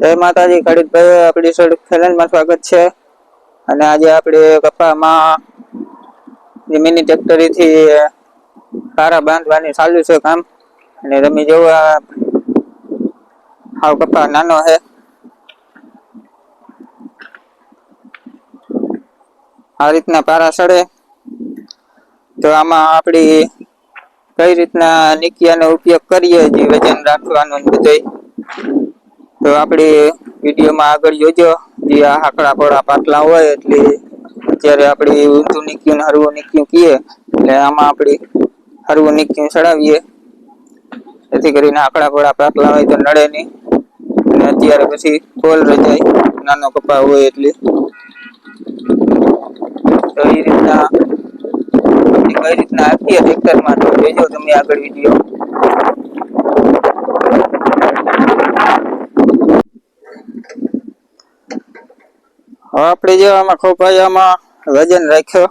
જય માતાજી ખેડૂતભાઈ, આપણી સડક ચેનલમાં સ્વાગત છે. અને આજે આપણે કપામાં મિની ટ્રેક્ટરથી કારા બાંધવાની ચાલુ છે કામ. અને તમે જોવો હાવ કપા નાનો છે. આ રીતના પારા સડે તો આમાં આપણી કઈ રીતના નિકિયાનો ઉપયોગ કરીએ, જે વજન રાખવાનું બધું તો આપણી વિડીયોમાં આગળ જોજો. જે આ હાકડા પોળા પાટલા હોય એટલે અત્યારે આપડી ઊંધું નીક્યું હરવું નીક્યું કીએ એટલે આમાં આપડી હરવું નીક્યું ચડાવીએ, જેથી કરીને આકડા પોળા પાટલા હોય તો નડે નહીં. અને અત્યારે પછી કોલ રજાય નાનો કપા હોય એટલે તો એ રીતના કઈ રીતના આપીએ ટ્રેક્ટરમાં તો જોજો તમે આગળ વિડીયો. હવે આપણે જે આમાં ખોપાયામાં વજન રાખ્યો,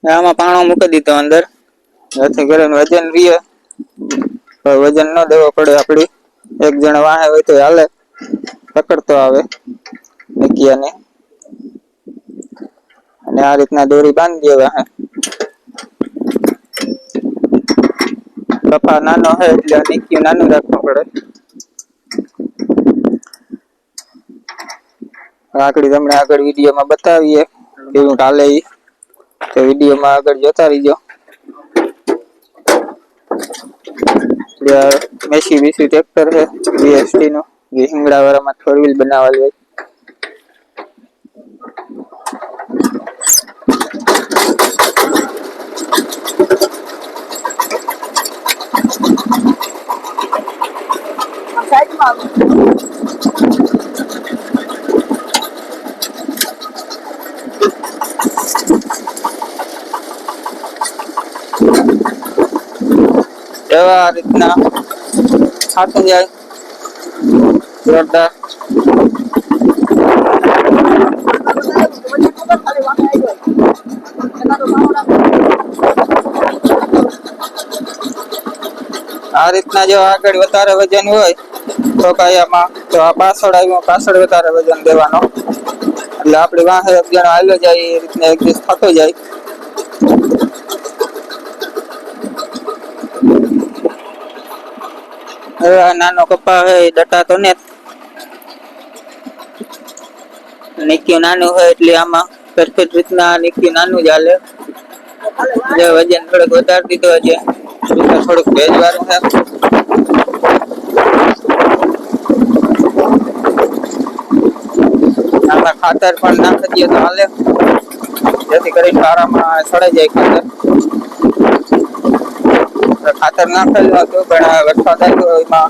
આમાં પાણો મૂકી દીધો અંદર, જેથી કરીને વજન રીએ. વજન ન દેવો પડે, આપડી એક જણ વાહે હોય તો હાલે, પકડતો આવે નિકિયાને. અને આ રીતના દોરી બાંધી દેવા. કપા નાનો હે એટલે નિકિયું નાનું રાખવું પડે. આકડી તમને આગળ વિડીયોમાં બતાવીએ કેવું ચાલે ઈ, તો વિડીયોમાં આગળ જોતા રહીજો. મેસી બીસી ટ્રેક્ટર છે બીએસટી નું, જે હિંગડા વાળામાં 4 વ્હીલ બનાવેલ હોય. એવા રીતના ખાતું જાય જોરદાર. આ રીતના જો આગળ વધારે વજન હોય તો કાયામાં તો આ પાછળ આવ્યો, પાછળ વધારે વજન દેવાનો એટલે આપડી વાહે એક જણો હાલ્યો જાય એ રીતના એક દિવસ થતો જાય. હવે આ નાનો કપા હોય એ ડટાતો ને, નિક્યું નાનું હોય એટલે આમાં પરફેક્ટ રીતના નિક્યું નાનું જ હાલે. જે વજન થોડુંક વધારી દીધો છે, થોડુંક ભેજ વાળું છે. આમાં ખાતર પણ નાખી દઈએ તો હાલે, જેથી કરીને સારામાં સડાઈ જાય ખાતર. ખાતર નાખેલું હતું પણ વરસાદ આવ્યો એમાં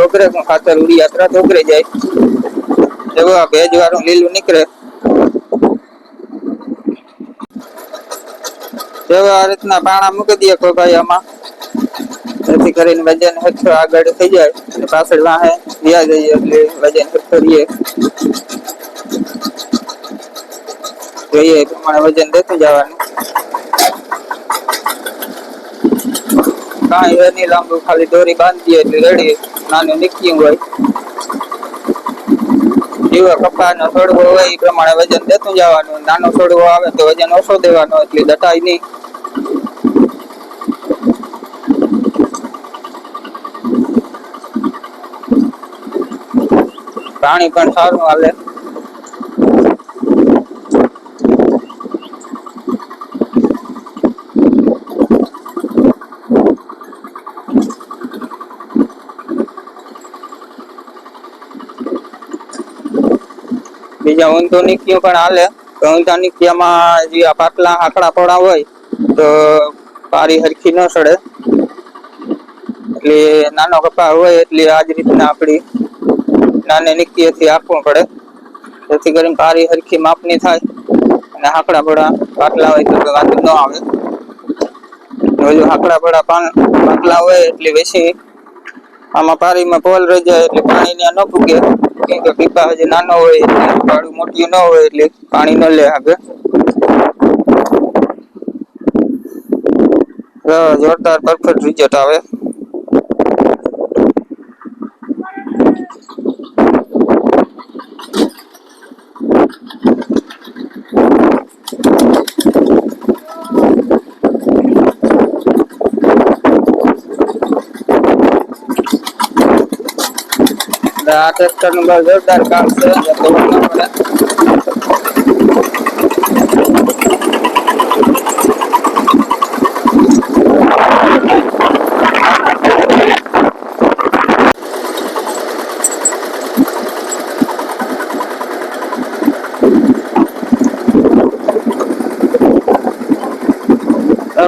ઓગરે ખાતર ઉડી યાત્રા તો ઓગરે જાય, એવું આ ભેજ વાળું લીલું નીકળે. એવા આ રીતના પાણા મૂકી દઈએ ખોભાઈયામાં, જેથી કરીને વજન હેઠો આગળ થઈ જાય અને પાછળ વાહે વ્યા જઈએ એટલે વજન હેઠો રહીએ. જોઈએ એ પ્રમાણે વજન દેતું જવાનું. કાંઈ એ નહીં લાંબુ, ખાલી દોરી બાંધીએ એટલે રેડી નાનું નીકળ્યું હોય. જેવો કપાનો છોડવો હોય એ પ્રમાણે વજન દેતું જવાનું. નાનો છોડવો આવે તો વજન ઓછો દેવાનો એટલે દટાય નહીં. પાણી પણ સારું હાલે. બીજા ઊંધું નીકળ્યું પણ હાલે. તો ઊંધા નીકળ્યામાં જે આ પાટલા આકડા પોળા હોય તો પારી હરખી ન સડે, એટલે નાનો કપા હોય એટલે આજ રીતના આપડી નાને નીકળીએથી આપવું પડે, જેથી કરીને પારી હરખી માપની થાય અને આકડા પોળા પાટલા હોય તો વાંધો ન આવે. આકડા પોળા પાટલા હોય એટલે વેસી આમાં પારીમાં પોલ રહી જાય એટલે પાણી ત્યાં ન પૂગે, કેમ કે પીપા હજી નાનો હોય એટલે પાડું મોટી ન હોય એટલે પાણી ન લે આગળ. જોરદાર પરફેક્ટ રિઝલ્ટ આવે. આ ટ્રેક્ટર નું બહુ જોરદાર કામ છે.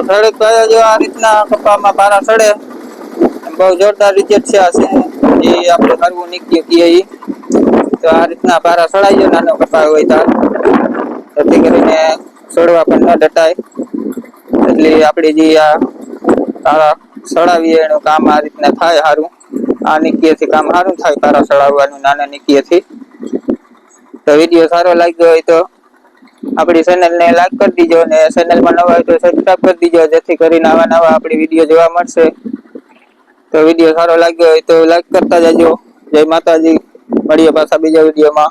ખેડૂત ભાઈઓ જો આ રીતના કપામાં પારા સડે બહુ જોરદાર રિઝલ્ટ છે. આ જે આપણે કરવું નીકળીએ કહીએ તો આ રીતના પારા સડાઈ જાય નાનો કપા હોય તો જેથી કરીને સડવા પણ ન ડટાય. એટલે આપણે જે આ પારા સડાવીએ એનું કામ આ રીતના થાય સારું. આ નીકળીએથી કામ સારું થાય પારા સડાવવાનું નાના નીકળીએથી. તો વિડીયો સારો લાગ્યો હોય તો આપણી ચેનલને લાઈક કરી દીજો અને ચેનલમાં નવા હોય તો સબસ્ક્રાઇબ કરી દીજો, જેથી કરીને નવા આપણી વિડીયો જોવા મળશે. તો વિડીયો સારો લાગ્યો હોય તો લાઈક કરતા જજો. જય માતાજી. મળીએ પાછા બીજા વિડીયોમાં.